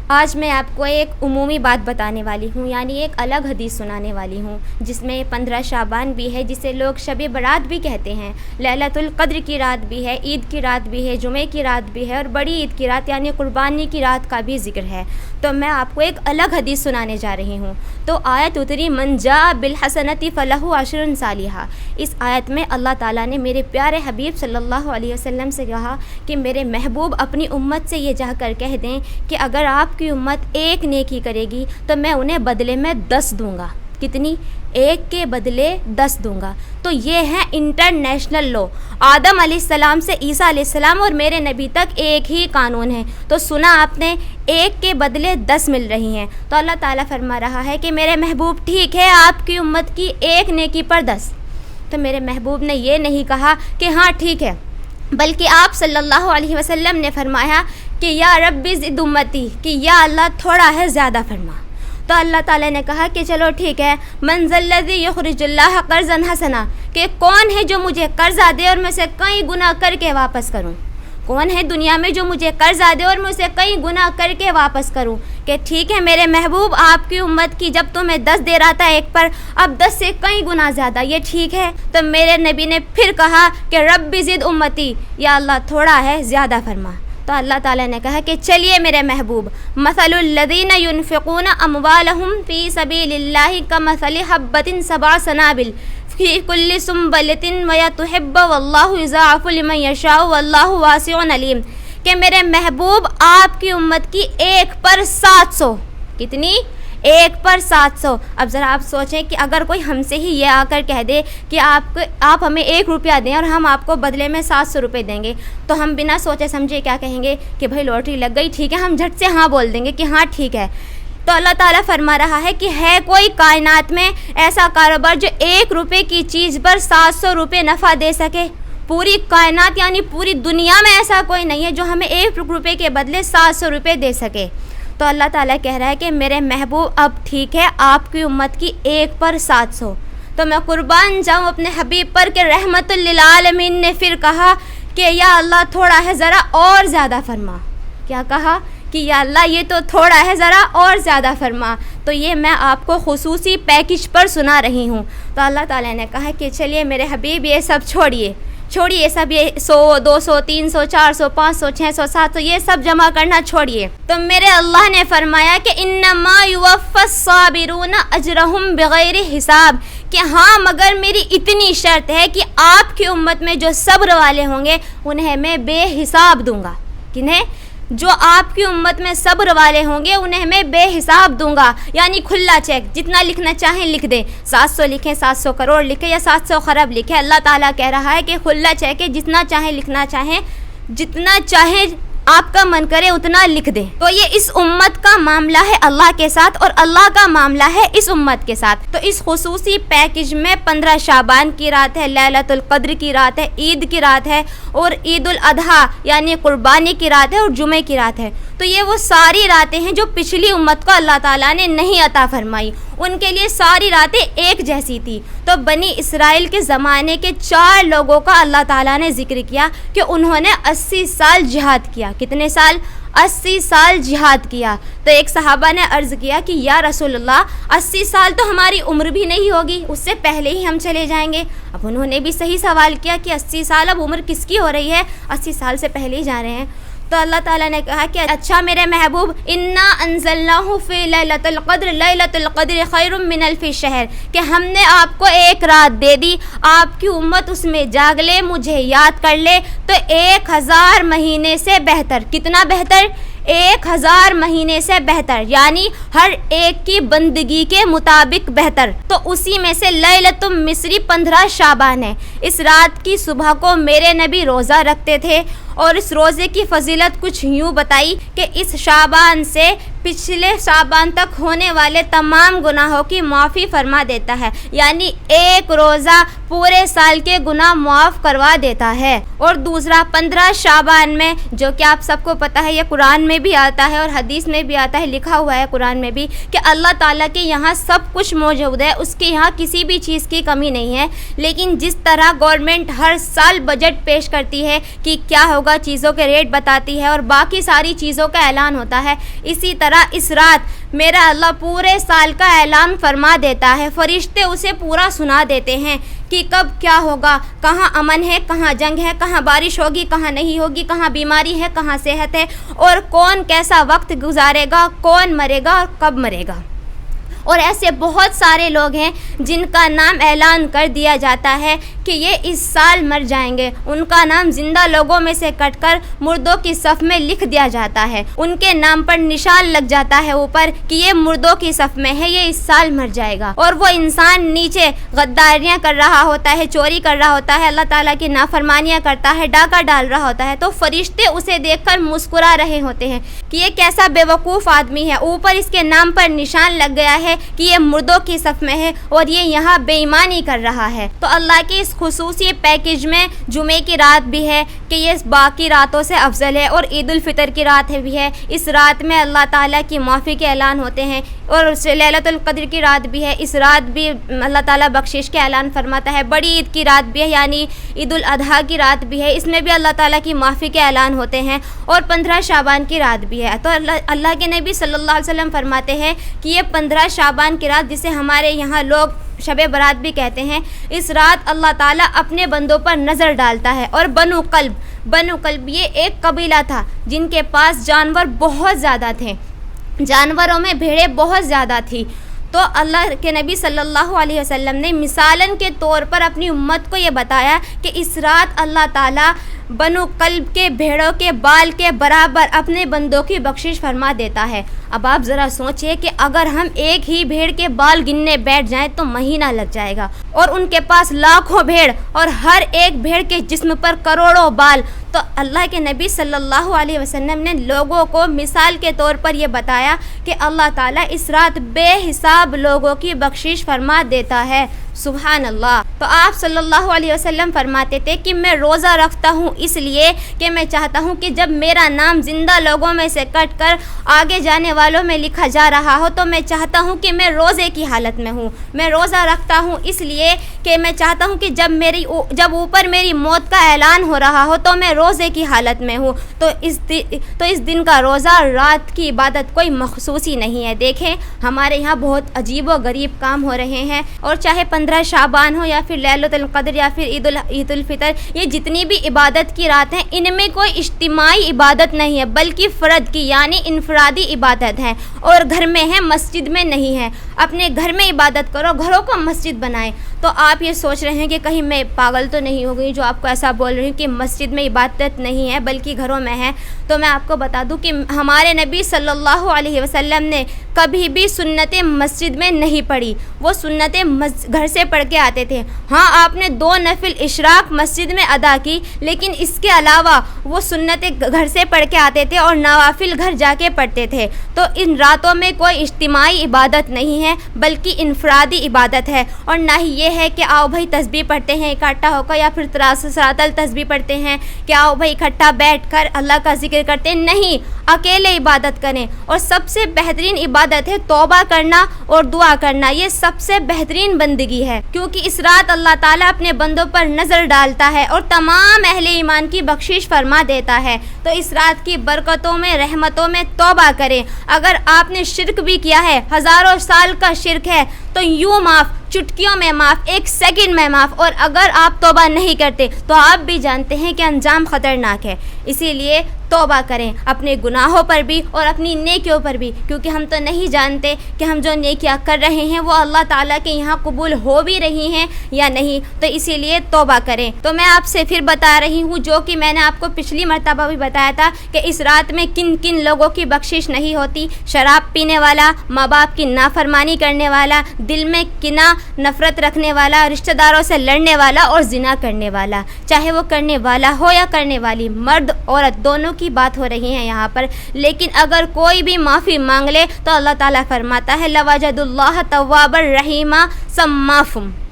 آج میں آپ کو ایک عمومی بات بتانے والی ہوں، یعنی ایک الگ حدیث سنانے والی ہوں، جس میں 15 شعبان بھی ہے، جسے لوگ شب برات بھی کہتے ہیں، لیلۃ القدر کی رات بھی ہے، عید کی رات بھی ہے، جمعے کی رات بھی ہے، اور بڑی عید کی رات یعنی قربانی کی رات کا بھی ذکر ہے۔ تو میں آپ کو ایک الگ حدیث سنانے جا رہی ہوں۔ تو آیت اتری من جاء بالحسنۃ فلہ عشر امثالھا۔ اس آیت میں اللہ تعالیٰ نے میرے پیارے حبیب صلی اللہ علیہ وسلم سے کہا کہ میرے محبوب اپنی امت سے یہ جا کر کہہ دیں کہ اگر آپ کی امت ایک نیکی کرے گی تو میں انہیں بدلے میں 10 دوں گا۔ کتنی؟ ایک کے بدلے 10 دوں گا۔ تو یہ ہے انٹرنیشنل لا۔ آدم علیہ السلام سے عیسیٰ علیہ السلام اور میرے نبی تک ایک ہی قانون ہے۔ تو سنا آپ نے، ایک کے بدلے 10 مل رہی ہیں۔ تو اللہ تعالیٰ فرما رہا ہے کہ میرے محبوب ٹھیک ہے آپ کی امت کی ایک نیکی پر 10۔ تو میرے محبوب نے یہ نہیں کہا کہ ہاں ٹھیک ہے، بلکہ آپ صلی اللہ علیہ وسلم نے فرمایا کہ یا رب زد امتی، کہ یا اللہ تھوڑا ہے زیادہ فرما۔ تو اللہ تعالیٰ نے کہا کہ چلو ٹھیک ہے، من ذا الذی یخرج اللہ قرضا حسنا، کہ کون ہے جو مجھے قرضہ دے اور میں اسے کئی گنا کر کے واپس کروں؟ کون ہے دنیا میں جو مجھے قرضہ دے اور میں اسے کئی گنا کر کے واپس کروں؟ کہ ٹھیک ہے میرے محبوب، آپ کی امت کی جب تمہیں 10 دے رہا تھا ایک پر، اب 10 سے کئی گنا زیادہ، یہ ٹھیک ہے؟ تو میرے نبی نے پھر کہا کہ رب زد امتی، یا اللہ تھوڑا ہے زیادہ فرما۔ تو اللہ تعالیٰ نے کہا کہ چلیے میرے محبوب، مثل الذین ينفقون اموالهم فی سبیل اللہ کمثل حبۃ سبع سنابل فی کل سنبلۃ مئۃ حبۃ واللہ یضاعف لمن یشاء واللہ واسع علیم، کہ میرے محبوب آپ کی امت کی ایک پر 700۔ کتنی؟ ایک پر 700۔ اب ذرا آپ سوچیں کہ اگر کوئی ہم سے ہی یہ آ کر کہہ دے کہ آپ ہمیں 1 روپیہ دیں اور ہم آپ کو بدلے میں 700 روپے دیں گے، تو ہم بنا سوچے سمجھے کیا کہیں گے کہ بھائی لاٹری لگ گئی، ٹھیک ہے، ہم جھٹ سے ہاں بول دیں گے کہ ہاں ٹھیک ہے۔ تو اللہ تعالیٰ فرما رہا ہے کہ ہے کوئی کائنات میں ایسا کاروبار جو 1 روپے کی چیز پر 700 روپے نفع دے سکے؟ پوری کائنات یعنی پوری دنیا میں ایسا کوئی نہیں ہے جو ہمیں 1 روپے کے بدلے 700 روپے دے سکے۔ تو اللہ تعالیٰ کہہ رہا ہے کہ میرے محبوب اب ٹھیک ہے آپ کی امت کی 1 پر 700۔ تو میں قربان جاؤں اپنے حبیب پر کہ رحمت للعالمین نے پھر کہا کہ یا اللہ تھوڑا ہے ذرا اور زیادہ فرما۔ کیا کہا؟ کہ یا اللہ یہ تو تھوڑا ہے ذرا اور زیادہ فرما۔ تو یہ میں آپ کو خصوصی پیکج پر سنا رہی ہوں۔ تو اللہ تعالیٰ نے کہا کہ چلیے میرے حبیب یہ سب چھوڑیے سب، یہ 100 200 300 400 500 600 700 یہ سب جمع کرنا چھوڑیے۔ تو میرے اللہ نے فرمایا کہ انما یوفی الصابرون اجرہم بغیر حساب، کہ ہاں مگر میری اتنی شرط ہے کہ آپ کی امت میں جو صبر والے ہوں گے انہیں میں بے حساب دوں گا۔ کنہیں؟ جو آپ کی امت میں صبر والے ہوں گے انہیں میں بے حساب دوں گا، یعنی کھلا چیک، جتنا لکھنا چاہیں لکھ دیں، 700 لکھیں، 700 کروڑ لکھیں یا 700 خرب لکھیں، اللہ تعالیٰ کہہ رہا ہے کہ کھلا چیک ہے، جتنا چاہیں لکھنا چاہیں، جتنا چاہیں آپ کا من کرے اتنا لکھ دیں۔ تو یہ اس امت کا معاملہ ہے اللہ کے ساتھ اور اللہ کا معاملہ ہے اس امت کے ساتھ۔ تو اس خصوصی پیکج میں 15 شعبان کی رات ہے، لیلۃ القدر کی رات ہے، عید کی رات ہے، اور عید الاضحیٰ یعنی قربانی کی رات ہے، اور جمعے کی رات ہے۔ تو یہ وہ ساری راتیں ہیں جو پچھلی امت کو اللہ تعالیٰ نے نہیں عطا فرمائی، ان کے لیے ساری راتیں ایک جیسی تھی۔ تو بنی اسرائیل کے زمانے کے 4 لوگوں کا اللہ تعالیٰ نے ذکر کیا کہ انہوں نے 80 سال جہاد کیا۔ کتنے سال؟ 80 سال جہاد کیا۔ تو ایک صحابہ نے عرض کیا کہ یا رسول اللہ 80 سال تو ہماری عمر بھی نہیں ہوگی، اس سے پہلے ہی ہم چلے جائیں گے۔ اب انہوں نے بھی صحیح سوال کیا کہ 80 سال اب عمر کس کی ہو رہی ہے، 80 سال سے پہلے ہی جا رہے ہیں۔ تو اللہ تعالیٰ نے کہا کہ اچھا میرے محبوب، انا انزلناہ فی لیلۃ القدر، لیلۃ القدر خیر من الف شہر، کہ ہم نے آپ کو ایک رات دے دی، آپ کی امت اس میں جاگ لے، مجھے یاد کر لے تو 1000 مہینے سے بہتر۔ کتنا بہتر؟ 1000 مہینے سے بہتر، یعنی ہر ایک کی بندگی کے مطابق بہتر۔ تو اسی میں سے لیلۃ مصری 15 شعبان ہے۔ اس رات کی صبح کو میرے نبی روزہ رکھتے تھے، اور اس روزے کی فضیلت کچھ یوں بتائی کہ اس شعبان سے پچھلے شعبان تک ہونے والے تمام گناہوں کی معافی فرما دیتا ہے، یعنی ایک روزہ پورے سال کے گناہ معاف کروا دیتا ہے۔ اور دوسرا 15 شعبان میں، جو کہ آپ سب کو پتہ ہے، یہ قرآن میں بھی آتا ہے اور حدیث میں بھی آتا ہے، لکھا ہوا ہے قرآن میں بھی کہ اللہ تعالیٰ کے یہاں سب کچھ موجود ہے، اس کے یہاں کسی بھی چیز کی کمی نہیں ہے۔ لیکن جس طرح گورنمنٹ ہر سال بجٹ پیش کرتی ہے کہ کیا ہوگا، چیزوں کے ریٹ بتاتی ہے اور باقی ساری چیزوں کا اعلان ہوتا ہے، اسی طرح طرح اس رات میرا اللہ پورے سال کا اعلان فرما دیتا ہے، فرشتے اسے پورا سنا دیتے ہیں کہ کب کیا ہوگا، کہاں امن ہے، کہاں جنگ ہے، کہاں بارش ہوگی، کہاں نہیں ہوگی، کہاں بیماری ہے، کہاں صحت ہے، اور کون کیسا وقت گزارے گا، کون مرے گا اور کب مرے گا۔ اور ایسے بہت سارے لوگ ہیں جن کا نام اعلان کر دیا جاتا ہے کہ یہ اس سال مر جائیں گے، ان کا نام زندہ لوگوں میں سے کٹ کر مردوں کی صف میں لکھ دیا جاتا ہے، ان کے نام پر نشان لگ جاتا ہے اوپر کہ یہ مردوں کی صف میں ہے، یہ اس سال مر جائے گا۔ اور وہ انسان نیچے غداریاں کر رہا ہوتا ہے، چوری کر رہا ہوتا ہے، اللہ تعالیٰ کی نافرمانیاں کرتا ہے، ڈاکہ ڈال رہا ہوتا ہے، تو فرشتے اسے دیکھ کر مسکرا رہے ہوتے ہیں کہ یہ کیسا بے وقوف آدمی ہے، اوپر اس کے نام پر نشان لگ گیا ہے کہ یہ مردوں کی صف میں ہے اور یہ یہاں بے ایمانی کر رہا ہے۔ تو اللہ کی اس خصوصی پیکج میں جمعے کی رات بھی ہے کہ یہ باقی راتوں سے افضل ہے، اور عید الفطر کی رات بھی ہے، اس رات میں اللہ تعالیٰ کی معافی کے اعلان ہوتے ہیں، اور لیلۃ القدر کی رات بھی ہے، اس رات بھی اللہ تعالیٰ بخشش کے اعلان فرماتا ہے، بڑی عید کی رات بھی ہے یعنی عید الاضحیٰ کی رات بھی ہے، اس میں بھی اللہ تعالیٰ کی معافی کے اعلان ہوتے ہیں، اور 15 شعبان کی رات بھی ہے۔ تو اللہ کے نبی صلی اللہ علیہ وسلم فرماتے ہیں کہ یہ 15 شعبان کی رات، جسے ہمارے یہاں لوگ شب برات بھی کہتے ہیں، اس رات اللہ تعالیٰ اپنے بندوں پر نظر ڈالتا ہے۔ اور بنو قلب یہ ایک قبیلہ تھا جن کے پاس جانور بہت زیادہ تھے، جانوروں میں بھیڑیں بہت زیادہ تھی، تو اللہ کے نبی صلی اللہ علیہ وسلم نے مثالاً کے طور پر اپنی امت کو یہ بتایا کہ اس رات اللہ تعالیٰ بنو قلب کے بھیڑوں کے بال کے برابر اپنے بندوں کی بخشش فرما دیتا ہے۔ اب آپ ذرا سوچئے کہ اگر ہم ایک ہی بھیڑ کے بال گننے بیٹھ جائیں تو مہینہ لگ جائے گا، اور ان کے پاس لاکھوں بھیڑ اور ہر ایک بھیڑ کے جسم پر کروڑوں بال۔ تو اللہ کے نبی صلی اللہ علیہ وسلم نے لوگوں کو مثال کے طور پر یہ بتایا کہ اللہ تعالیٰ اس رات بے حساب لوگوں کی بخشش فرما دیتا ہے۔ سبحان اللہ۔ تو آپ صلی اللہ علیہ وسلم فرماتے تھے کہ میں روزہ رکھتا ہوں اس لیے کہ میں چاہتا ہوں کہ جب میرا نام زندہ لوگوں میں سے کٹ کر آگے جانے والوں میں لکھا جا رہا ہو تو میں چاہتا ہوں کہ میں روزے کی حالت میں ہوں۔ میں روزہ رکھتا ہوں اس لیے کہ میں چاہتا ہوں کہ جب اوپر میری موت کا اعلان ہو رہا ہو تو میں روزے کی حالت میں ہوں۔ تو اس دن کا روزہ، رات کی عبادت کوئی مخصوصی نہیں ہے۔ دیکھیں ہمارے یہاں بہت عجیب و غریب کام ہو رہے ہیں، اور چاہے 15 شعبان ہو یا پھر لیلۃ القدر یا پھر عید الفطر، یہ جتنی بھی عبادت کی رات ہیں ان میں کوئی اجتماعی عبادت نہیں ہے بلکہ فرد کی یعنی انفرادی عبادت ہے، اور گھر میں ہے، مسجد میں نہیں ہے۔ اپنے گھر میں عبادت کرو، گھروں کو مسجد بنائیں۔ تو آپ یہ سوچ رہے ہیں کہ کہیں میں پاگل تو نہیں ہو گئی جو آپ کو ایسا بول رہی ہوں کہ مسجد میں عبادت نہیں ہے بلکہ گھروں میں ہے؟ تو میں آپ کو بتا دوں کہ ہمارے نبی صلی اللہ علیہ وسلم نے کبھی بھی سنت مسجد میں نہیں پڑھی، وہ سنت گھر سے پڑھ کے آتے تھے۔ ہاں آپ نے 2 نفل اشراق مسجد میں ادا کی، لیکن اس کے علاوہ وہ سنت گھر سے پڑھ کے آتے تھے اور نوافل گھر جا کے پڑھتے تھے۔ تو ان راتوں میں کوئی اجتماعی عبادت نہیں ہے بلکہ انفرادی عبادت ہے، اور نہ ہی یہ ہے کہ آؤ بھائی تسبیح پڑھتے ہیں اکٹھا ہو کر، یا پھر تراتل تسبیح پڑھتے ہیں کہ آؤ بھائی اکٹھا بیٹھ کر اللہ کا ذکر کرتے ہیں۔ نہیں، اکیلے عبادت کریں، اور سب سے بہترین عبادت ہے توبہ کرنا اور دعا کرنا، یہ سب سے بہترین بندگی ہے، کیونکہ اس رات اللہ تعالیٰ اپنے بندوں پر نظر ڈالتا ہے اور تمام اہل ایمان کی بخشش فرما دیتا ہے۔ تو اس رات کی برکتوں میں، رحمتوں میں توبہ کریں۔ اگر آپ نے شرک بھی کیا ہے، ہزاروں سال کا شرک ہے، تو یوں معاف، چٹکیوں میں معاف، 1 سیکنڈ میں معاف، اور اگر آپ توبہ نہیں کرتے تو آپ بھی جانتے ہیں کہ انجام خطرناک ہے۔ اسی لیے توبہ کریں اپنے گناہوں پر بھی اور اپنی نیکیوں پر بھی، کیونکہ ہم تو نہیں جانتے کہ ہم جو نیکیاں کر رہے ہیں وہ اللہ تعالیٰ کے یہاں قبول ہو بھی رہی ہیں یا نہیں، تو اسی لیے توبہ کریں۔ تو میں آپ سے پھر بتا رہی ہوں جو کہ میں نے آپ کو پچھلی مرتبہ بھی بتایا تھا کہ اس رات میں کن کن لوگوں کی بخشش نہیں ہوتی۔ شراب پینے والا، ماں باپ کی نافرمانی کرنے والا، دل میں کینہ نفرت رکھنے والا، رشتہ داروں سے لڑنے والا اور زنا کرنے والا، چاہے وہ کرنے والا ہو یا کرنے والی، مرد عورت دونوں کی بات ہو رہی ہے یہاں پر۔ لیکن اگر کوئی بھی معافی مانگ لے تو اللہ تعالیٰ فرماتا ہے لَوَجَدُوا اللَّهَ تَوَّابًا رَحِيمًا سَمَّاكُمْ۔